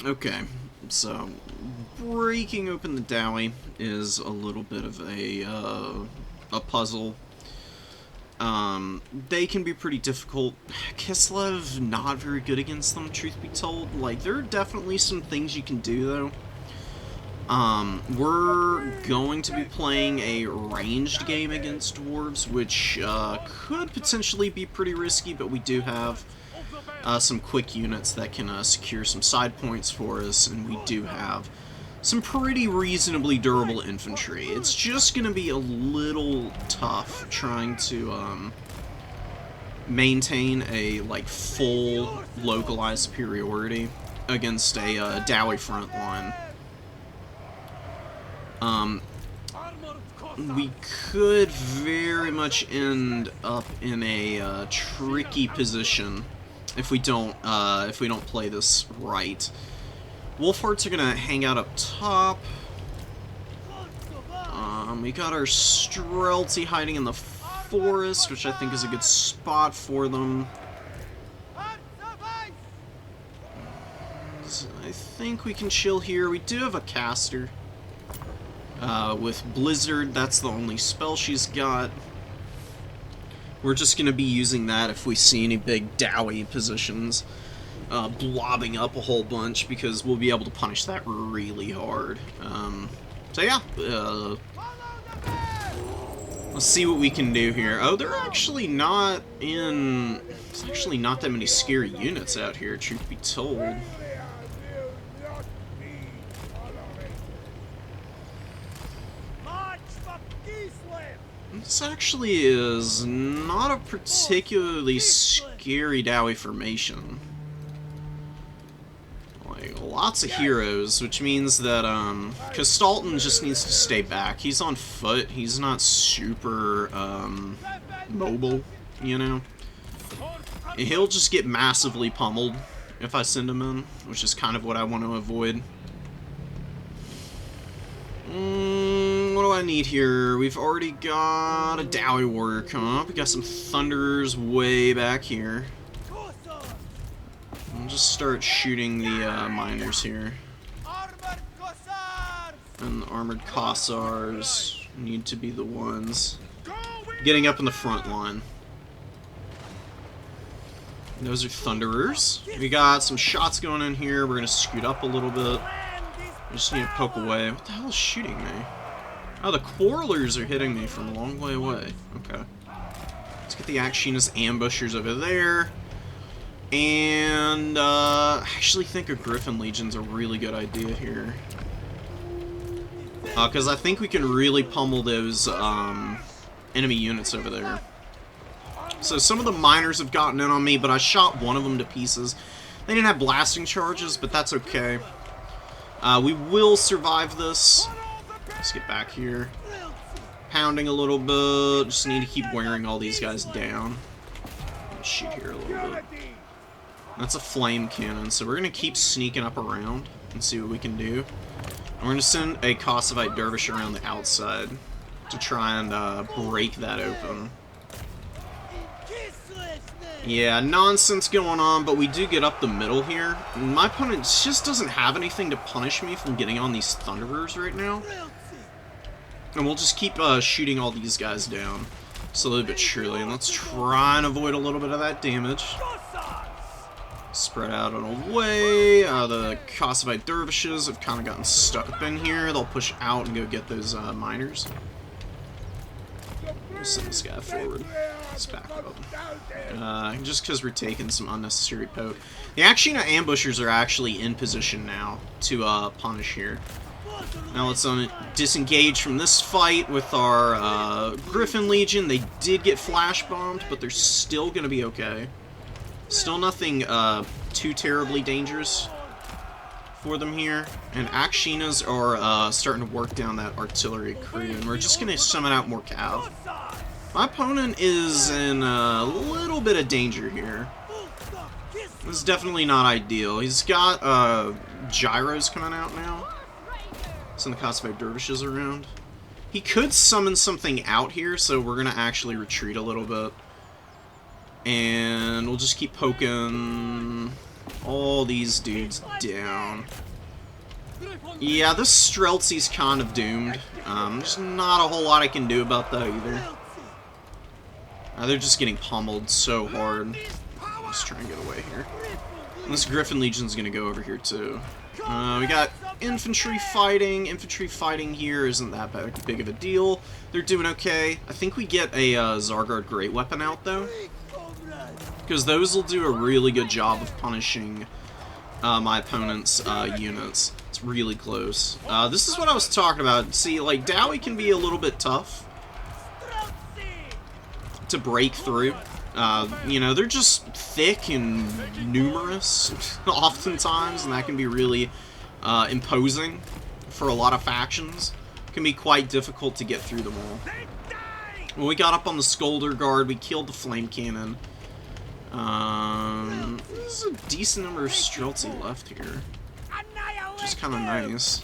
Okay, so breaking open the Dawi is a little bit of a puzzle. They can be pretty difficult. Kislev, not very good against them, truth be told. Like, there are definitely some things you can do, though. We're going to be playing a ranged game against dwarves, which could potentially be pretty risky, but we do have some quick units that can secure some side points for us, and we do have some pretty reasonably durable infantry. It's just going to be a little tough trying to maintain a full localized superiority against a Dawi front line. We could very much end up in a tricky position if we don't play this right. Wolfhearts are gonna hang out up top. We got our Streltsy hiding in the forest, which I think is a good spot for them. So I think we can chill here. We do have a caster. With Blizzard, that's the only spell she's got. We're just going to be using that if we see any big Dawi positions blobbing up a whole bunch, because we'll be able to punish that really hard. So yeah, let's see what we can do here. Oh, they're actually not in... There's actually not that many scary units out here, truth be told. This actually is not a particularly scary Dawi formation. Like, lots of heroes, which means that, because Stalton just needs to stay back. He's on foot, he's not super, mobile, you know? He'll just get massively pummeled if I send him in, which is kind of what I want to avoid. What do I need here? We've already got a Dawi warrior coming up. We got some Thunderers way back here. I'll just start shooting the miners here. And the armored Kossars need to be the ones getting up in the front line. And those are Thunderers. We got some shots going in here. We're going to scoot up a little bit. I just need to poke away. What the hell is shooting me? Oh, the Quarrelers are hitting me from a long way away. Okay. Let's get the Akshina's ambushers over there. And, I actually think a Griffin Legion's a really good idea here. Because I think we can really pummel those, enemy units over there. So some of the miners have gotten in on me, but I shot one of them to pieces. They didn't have blasting charges, but that's okay. We will survive this. Let's get back here. Pounding a little bit. Just need to keep wearing all these guys down. Let's shoot here a little bit. That's a flame cannon, so we're going to keep sneaking up around and see what we can do. And we're going to send a Kossovite Dervish around the outside to try and break that open. Yeah, nonsense going on, but we do get up the middle here. My opponent just doesn't have anything to punish me from getting on these Thunderers right now. And we'll just keep shooting all these guys down, slowly but surely. And let's try and avoid a little bit of that damage. Spread out and away. The Kossovite Dervishes have kind of gotten stuck up in here. They'll push out and go get those miners. We'll send this guy forward. Let's back up. Just because we're taking some unnecessary poke. The Akshina ambushers are actually in position now to punish here. Now let's disengage from this fight with our Griffin Legion. They did get flash bombed, but they're still going to be okay. Still nothing too terribly dangerous for them here. And Akshinas are starting to work down that artillery crew, and we're just going to summon out more cav. My opponent is in a little bit of danger here. This is definitely not ideal. He's got gyros coming out now. Send the Kossovite Dervishes around. He could summon something out here, so we're going to actually retreat a little bit. And we'll just keep poking all these dudes down. Yeah, this Streltsie's kind of doomed. There's not a whole lot I can do about that either. They're just getting pummeled so hard. Let's try and get away here. And this Griffin Legion's gonna go over here too. We got infantry fighting. Infantry fighting here isn't that big of a deal. They're doing okay. I think we get a Zargard Great Weapon out though, because those will do a really good job of punishing my opponent's units. It's really close. This is what I was talking about. See, like, Dawi can be a little bit tough to break through. You know, they're just thick and numerous oftentimes, and that can be really imposing for a lot of factions. It can be quite difficult to get through them all. When we got up on the Scolder Guard, we killed the Flame Cannon. There's a decent number of Streltsy left here, which is kind of nice.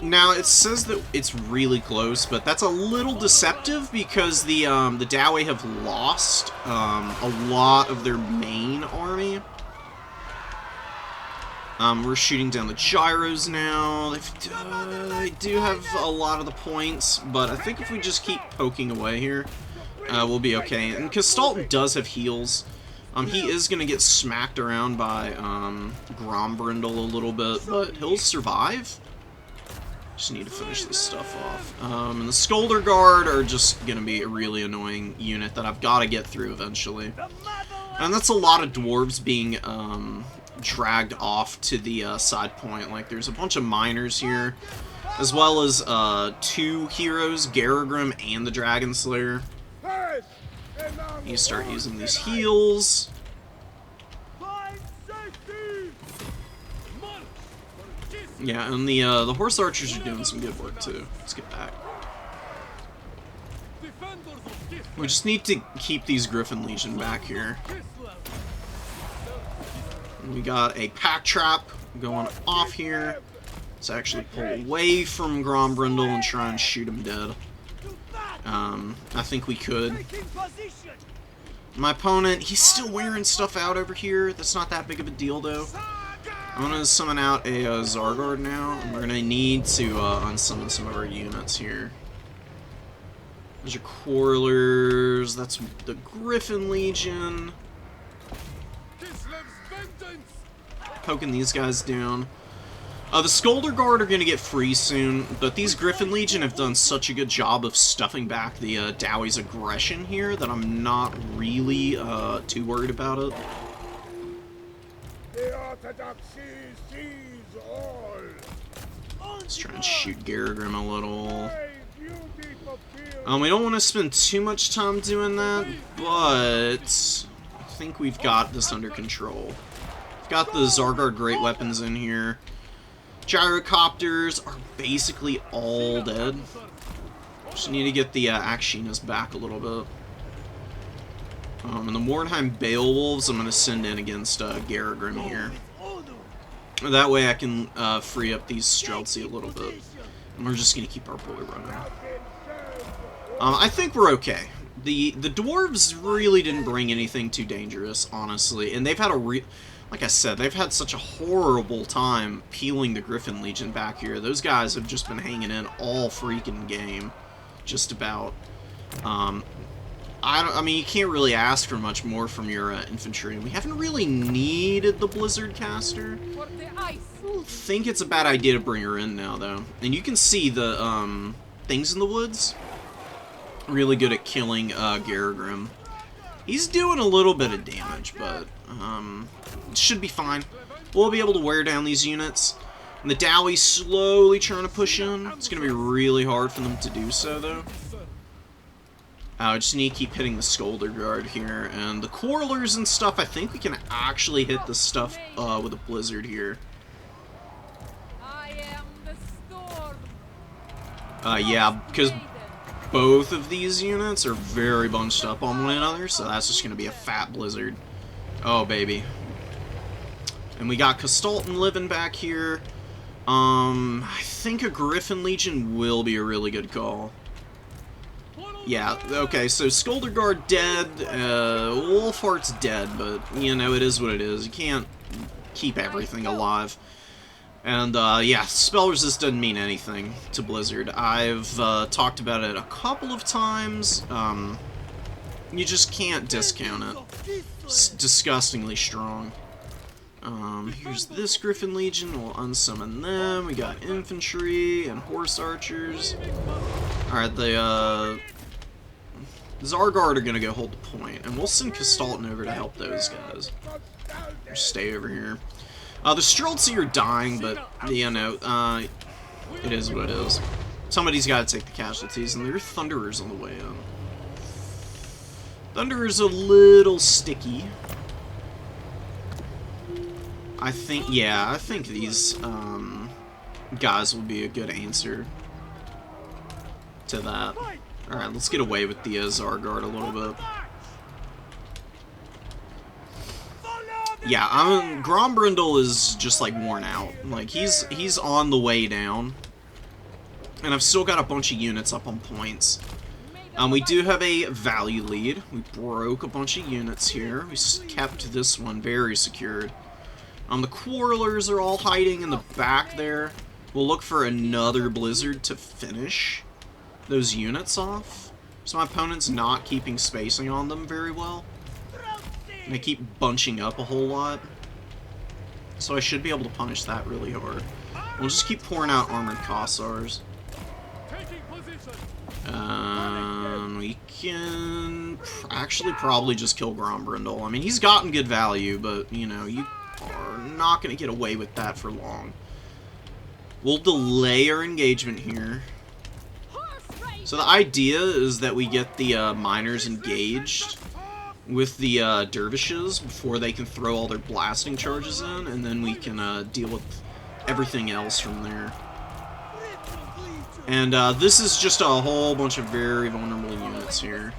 Now, it says that it's really close, but that's a little deceptive because the Dawi have lost a lot of their main army. We're shooting down the gyros now. They do have a lot of the points, but I think if we just keep poking away here, we'll be okay. And Kastalton does have heals. He is going to get smacked around by Grombrindle a little bit, but he'll survive. Just need to finish this stuff off. And the Scolder Guard are just going to be a really annoying unit that I've got to get through eventually. And that's a lot of dwarves being dragged off to the side point. Like, there's a bunch of miners here, as well as 2 heroes, Garagrim and the Dragon Slayer. You start using these heals. Yeah, and the horse archers are doing some good work too. Let's get back. We just need to keep these Griffin Legion back here. And we got a pack trap going off here. Let's actually pull away from Grombrindle and try and shoot him dead. I think we could. My opponent, he's still wearing stuff out over here. That's not that big of a deal though. I'm going to summon out a Zargard now, and we're going to need to unsummon some of our units here. There's your Quarrelers, that's the Griffin Legion. Poking these guys down. The Scolder Guard are going to get free soon, but these Griffin Legion have done such a good job of stuffing back the Dawi's aggression here that I'm not really too worried about it. Let's try and shoot Garagrim a little. We don't want to spend too much time doing that, but I think we've got this under control. We've got the Zargard Great Weapons in here. Gyrocopters are basically all dead. Just need to get the Akshinas back a little bit. And the Mordheim Beowulfs I'm going to send in against Garagrim here. That way I can free up these Streltsy a little bit. And we're just going to keep our boy running. I think we're okay. The dwarves really didn't bring anything too dangerous, honestly. And they've had like I said, they've had such a horrible time peeling the Griffin Legion back here. Those guys have just been hanging in all freaking game. Just about. I mean, you can't really ask for much more from your infantry. We haven't really needed the Blizzard Caster. I don't think it's a bad idea to bring her in now, though. And you can see the things in the woods. Really good at killing Garagrim. He's doing a little bit of damage, but it should be fine. We'll be able to wear down these units. And the Dawi's slowly trying to push in. It's going to be really hard for them to do so, though. I just need to keep hitting the Scolder Guard here. And the Quarrelers and stuff, I think we can actually hit the stuff with a Blizzard here. Yeah, because both of these units are very bunched up on one another, so that's just going to be a fat Blizzard. Oh, baby. And we got Kastalton living back here. I think a Griffin Legion will be a really good call. Yeah, okay, so Skulderguard dead, Wolfheart's dead, but, you know, it is what it is. You can't keep everything alive. And, yeah, spell resist doesn't mean anything to Blizzard. I've talked about it a couple of times. You just can't discount it. It's disgustingly strong. Here's this Griffin Legion. We'll unsummon them. We got infantry and horse archers. Alright, the Zargard are gonna go hold the point, and we'll send Kastalton over to help those guys. Or stay over here. The Streltsy are dying, but, you know, it is what it is. Somebody's gotta take the casualties, and there are Thunderers on the way in. Thunderer's a little sticky. I think these, guys will be a good answer to that. Alright, let's get away with the Zargard a little bit. Yeah, Grombrindle is just, like, worn out. Like, he's on the way down. And I've still got a bunch of units up on points. We do have a value lead. We broke a bunch of units here. We kept this one very secured. The Quarrelers are all hiding in the back there. We'll look for another Blizzard to finish those units off. So my opponent's not keeping spacing on them very well. And they keep bunching up a whole lot. So I should be able to punish that really hard. We'll just keep pouring out Armored Kossars. We can actually probably just kill Grombrindle. I mean, he's gotten good value, but, you know, you are not going to get away with that for long. We'll delay our engagement here. So the idea is that we get the miners engaged with the dervishes before they can throw all their blasting charges in, and then we can deal with everything else from there. And this is just a whole bunch of very vulnerable units here.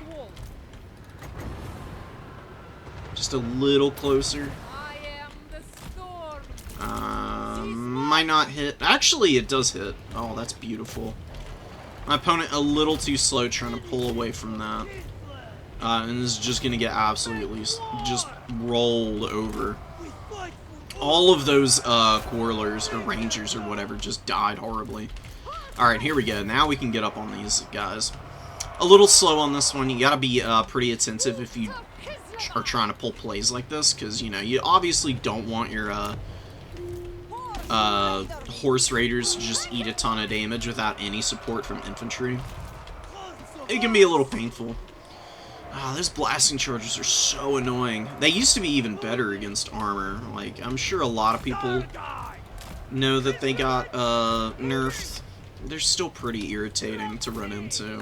Just a little closer. Might not hit. Actually, it does hit. Oh, that's beautiful. My opponent a little too slow trying to pull away from that. And is just going to get absolutely just rolled over. All of those Quarrelers or Rangers or whatever just died horribly. Alright, here we go. Now we can get up on these guys. A little slow on this one. You gotta be pretty attentive if you are trying to pull plays like this, because, you know, you obviously don't want your Horse Raiders to just eat a ton of damage without any support from infantry. It can be a little painful. Those blasting charges are so annoying. They used to be even better against armor. Like, I'm sure a lot of people know that they got nerfed. They're still pretty irritating to run into.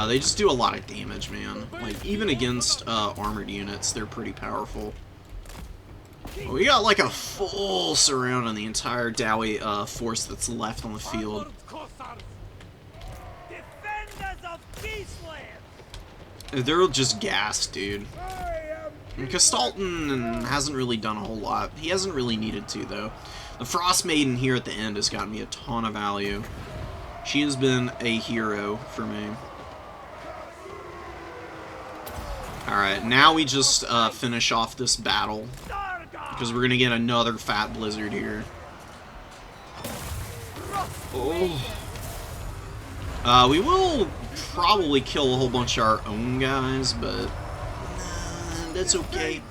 They just do a lot of damage, man. Like, even against armored units, they're pretty powerful. Well, we got like a full surround on the entire Dawi force that's left on the field. They're just gassed, dude. And Kastalton hasn't really done a whole lot. He hasn't really needed to, though. The Frost Maiden here at the end has gotten me a ton of value. She has been a hero for me. Alright, now we just finish off this battle. Because we're going to get another fat blizzard here. Oh. We will probably kill a whole bunch of our own guys, but that's okay.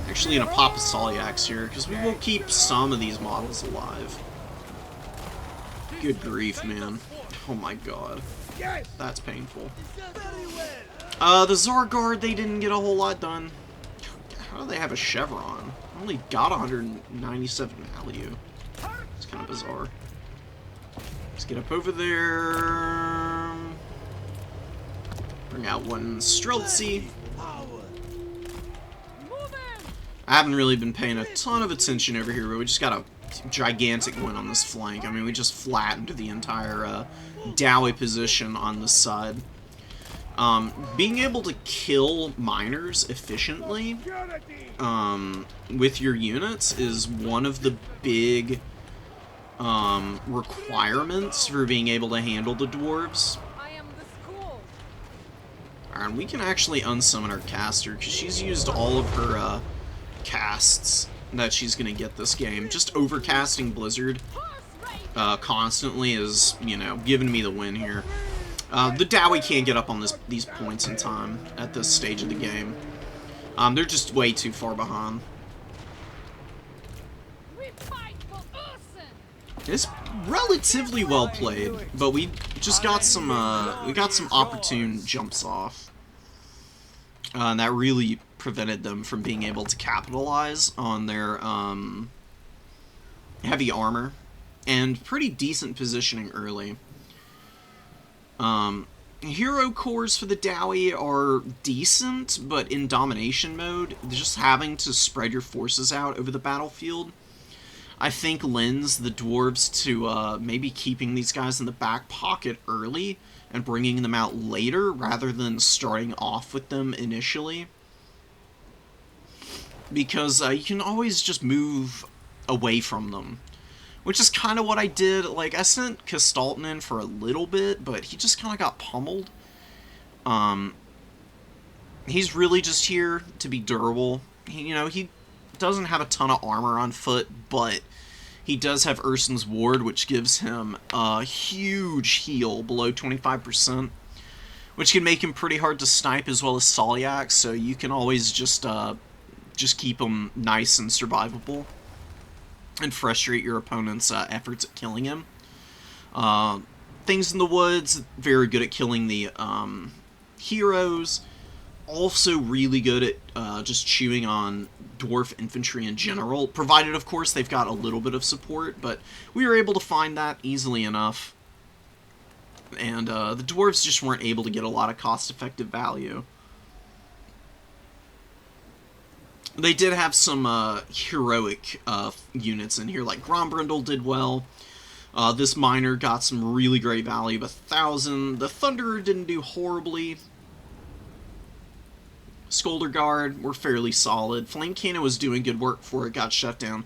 Actually gonna pop a Solyax here, because we will keep some of these models alive. Good grief, man. Oh my god. That's painful. The Zargard, they didn't get a whole lot done. How do they have a chevron? I only got 197 value. It's kind of bizarre. Let's get up over there. Bring out one Streltsy. I haven't really been paying a ton of attention over here, but we just got a gigantic win on this flank. I mean, we just flattened the entire Dawi position on this side. Being able to kill miners efficiently with your units is one of the big requirements for being able to handle the dwarves. Alright, we can actually unsummon our caster, because she's used all of her casts that she's going to get this game. Just overcasting Blizzard constantly is, you know, giving me the win here. The Dawi can't get up on these points in time at this stage of the game. They're just way too far behind. It's relatively well played, but we just got some opportune jumps off. And that really prevented them from being able to capitalize on their heavy armor and pretty decent positioning early. Hero cores for the Dawi are decent, but in domination mode, just having to spread your forces out over the battlefield, I think lends the dwarves to maybe keeping these guys in the back pocket early and bringing them out later rather than starting off with them initially. Because you can always just move away from them. Which is kind of what I did. Like, I sent Kastalton in for a little bit, but he just kind of got pummeled. He's really just here to be durable. He doesn't have a ton of armor on foot, but he does have Urson's Ward, which gives him a huge heal below 25%, which can make him pretty hard to snipe, as well as Solyak, so you can always just keep him nice and survivable and frustrate your opponent's efforts at killing him. Things in the Woods, very good at killing the heroes. Also really good at just chewing on dwarf infantry in general, provided, of course, they've got a little bit of support, but we were able to find that easily enough. And the dwarves just weren't able to get a lot of cost-effective value. They did have some heroic units in here, like Grombrindle did well. This Miner got some really great value, 1,000. The Thunderer didn't do horribly. Scolder Guard were fairly solid. Flame Cannon was doing good work before it got shut down.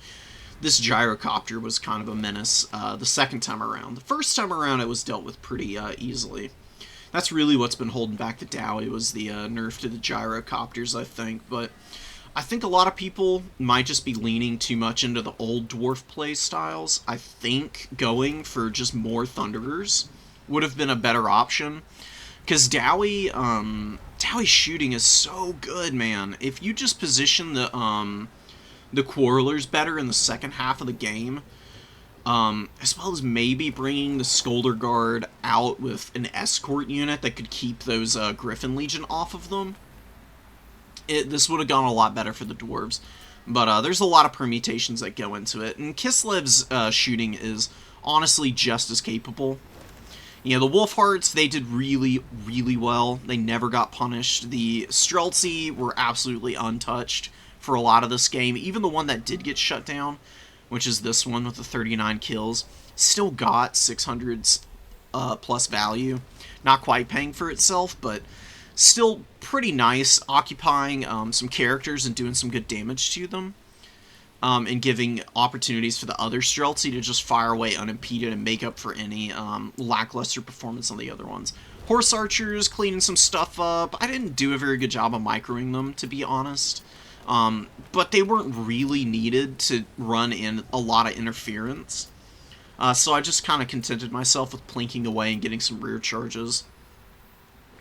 This Gyrocopter was kind of a menace the second time around. The first time around it was dealt with pretty easily. That's really what's been holding back the Dawi, was the nerf to the Gyrocopters, I think. But I think a lot of people might just be leaning too much into the old dwarf play styles. I think going for just more Thunderers would have been a better option. Because Dawi shooting is so good, man. If you just position the Quarrelers better in the second half of the game, as well as maybe bringing the Scolder Guard out with an escort unit that could keep those Griffin Legion off of them, this would have gone a lot better for the dwarves. But there's a lot of permutations that go into it, and Kislev's shooting is honestly just as capable. You know, the Wolfhearts, they did really, really well. They never got punished. The Streltsy were absolutely untouched for a lot of this game. Even the one that did get shut down, which is this one with the 39 kills, still got 600s plus value. Not quite paying for itself, but still pretty nice, occupying some characters and doing some good damage to them. And giving opportunities for the other Streltsy to just fire away unimpeded and make up for any lackluster performance on the other ones. Horse Archers, cleaning some stuff up. I didn't do a very good job of microing them, to be honest. But they weren't really needed to run in a lot of interference. So I just kind of contented myself with plinking away and getting some rear charges.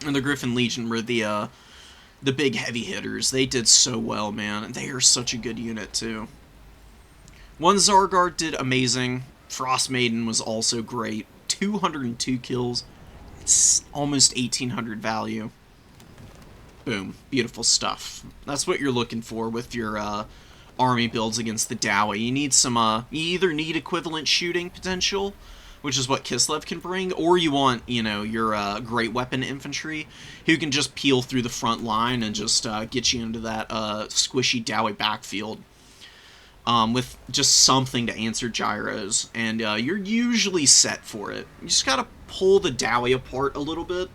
And the Griffin Legion were the big heavy hitters. They did so well, man. And they are such a good unit, too. One Zargard did amazing. Frost Maiden was also great. 202 kills. It's almost 1,800 value. Boom. Beautiful stuff. That's what you're looking for with your army builds against the Dawi. You need some, you either need equivalent shooting potential, which is what Kislev can bring, or you want, you know, your great weapon infantry, who can just peel through the front line and just get you into that squishy Dawi backfield. With just something to answer gyros, and you're usually set for it. You just gotta pull the Dawi apart a little bit,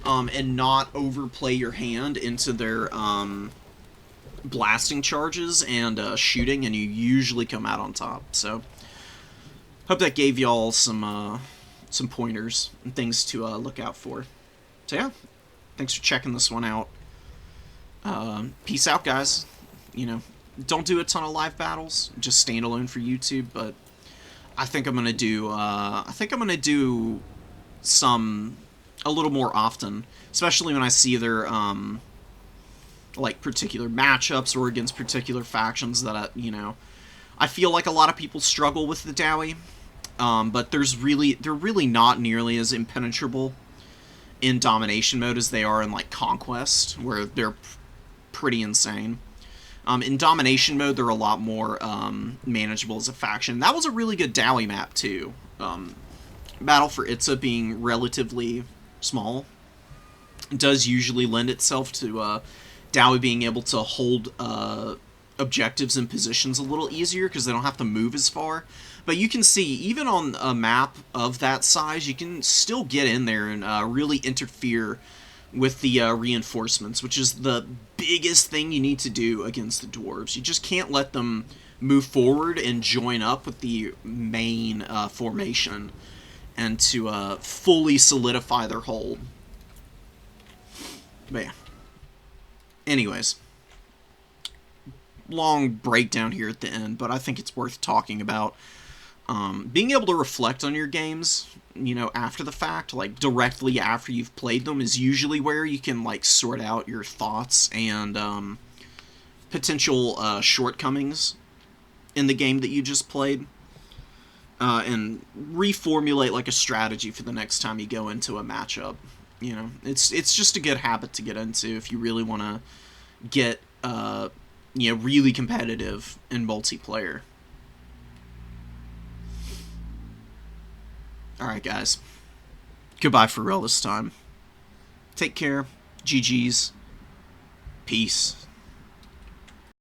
and not overplay your hand into their blasting charges and shooting, and you usually come out on top. So, hope that gave y'all some pointers and things to look out for. So yeah, Thanks for checking this one out. Peace out, guys. You know, don't do a ton of live battles, just standalone for YouTube, but I think I'm gonna do some a little more often, especially when I see their like particular matchups or against particular factions that I feel like a lot of people struggle with the Dawi, but they're really not nearly as impenetrable in domination mode as they are in like conquest, where they're pretty insane. In domination mode, they're a lot more manageable as a faction. That was a really good Dawi map too. Battle for Itza being relatively small does usually lend itself to Dawi being able to hold objectives and positions a little easier because they don't have to move as far. But you can see, even on a map of that size, you can still get in there and really interfere with the reinforcements, which is the biggest thing you need to do against the dwarves. You just can't let them move forward and join up with the main formation and to fully solidify their hold. But yeah. Anyways, long breakdown here at the end, but I think it's worth talking about. Being able to reflect on your games, after the fact, like directly after you've played them, is usually where you can like sort out your thoughts and potential shortcomings in the game that you just played, and reformulate like a strategy for the next time you go into a matchup. It's just a good habit to get into if you really want to get really competitive in multiplayer. Alright, guys. Goodbye for real this time. Take care. GG's. Peace.